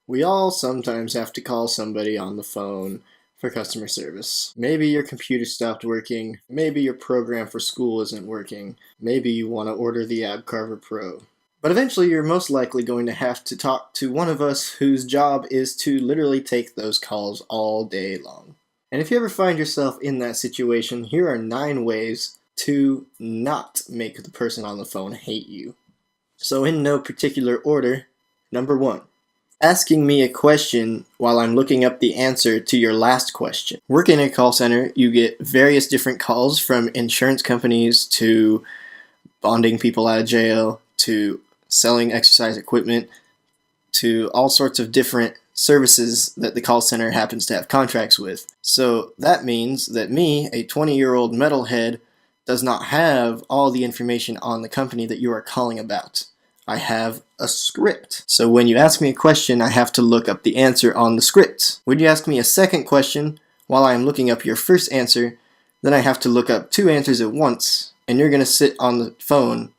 We all sometimes have to call somebody on the phone for customer service. Maybe your computer stopped working, maybe your program for school isn't working, maybe you want to order the App Carver Pro. But eventually you're most likely going to have to talk to one of us whose job is to literally take those calls all day long. And if you ever find yourself in that situation, here are 9 ways to not make the person on the phone hate you. So in no particular order, number 1. Asking me a question while I'm looking up the answer to your last question. Working in a call center, you get various different calls from insurance companies to bonding people out of jail to selling exercise equipment to all sorts of different services that the call center happens to have contracts with. So that means that me, a 20-year-old metalhead, does not have all the information on the company that you are calling about. I have a script. So when you ask me a question, I have to look up the answer on the script. When you ask me a second question while I am looking up your first answer, then I have to look up 2 answers at once, and you're going to sit on the phone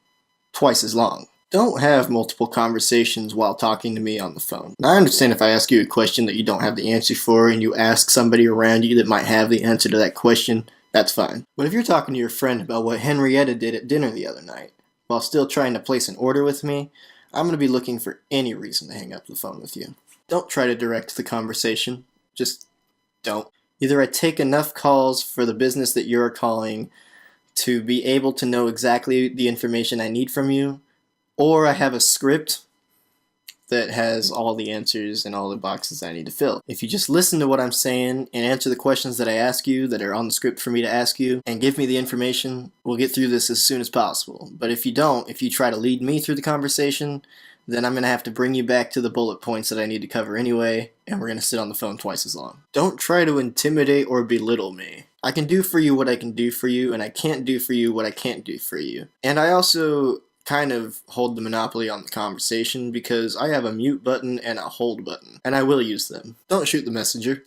twice as long. Don't have multiple conversations while talking to me on the phone. Now, I understand if I ask you a question that you don't have the answer for and you ask somebody around you that might have the answer to that question, that's fine. But if you're talking to your friend about what Henrietta did at dinner the other night, while still trying to place an order with me, I'm going to be looking for any reason to hang up the phone with you. Don't try to direct the conversation. Just don't. Either I take enough calls for the business that you're calling to be able to know exactly the information I need from you, or I have a script that has all the answers and all the boxes I need to fill. If you just listen to what I'm saying and answer the questions that I ask you that are on the script for me to ask you and give me the information, we'll get through this as soon as possible. But if you don't, if you try to lead me through the conversation, then I'm going to have to bring you back to the bullet points that I need to cover anyway, and we're going to sit on the phone twice as long. Don't try to intimidate or belittle me. I can do for you what I can do for you, and I can't do for you what I can't do for you. And I also kind of hold the monopoly on the conversation because I have a mute button and a hold button, and I will use them. Don't shoot the messenger.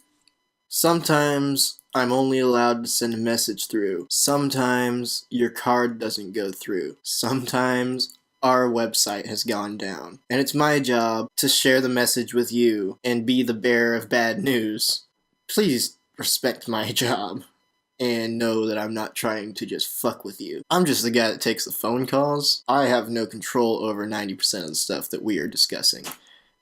Sometimes I'm only allowed to send a message through. Sometimes your card doesn't go through. Sometimes our website has gone down. And it's my job to share the message with you and be the bearer of bad news. Please respect my job and know that I'm not trying to just fuck with you. I'm just the guy that takes the phone calls. I have no control over 90% of the stuff that we are discussing.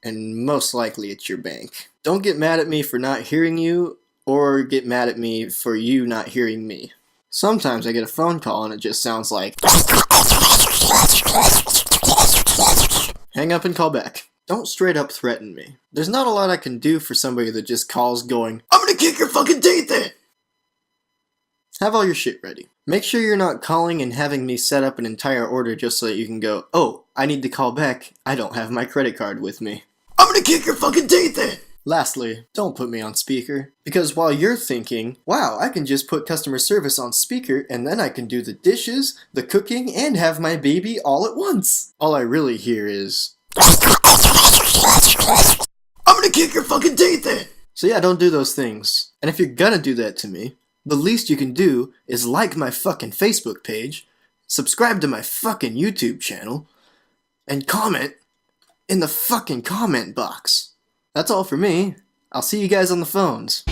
And most likely it's your bank. Don't get mad at me for not hearing you, or get mad at me for you not hearing me. Sometimes I get a phone call and it just sounds like hang up and call back. Don't straight up threaten me. There's not a lot I can do for somebody that just calls going, I'm gonna kick your fucking teeth in! Have all your shit ready. Make sure you're not calling and having me set up an entire order just so that you can go, oh, I need to call back. I don't have my credit card with me. I'm gonna kick your fucking teeth in! Lastly, don't put me on speaker. Because while you're thinking, wow, I can just put customer service on speaker and then I can do the dishes, the cooking, and have my baby all at once. All I really hear is I'm gonna kick your fucking teeth in! So yeah, don't do those things. And if you're gonna do that to me, the least you can do is like my fucking Facebook page, subscribe to my fucking YouTube channel, and comment in the fucking comment box. That's all for me. I'll see you guys on the phones.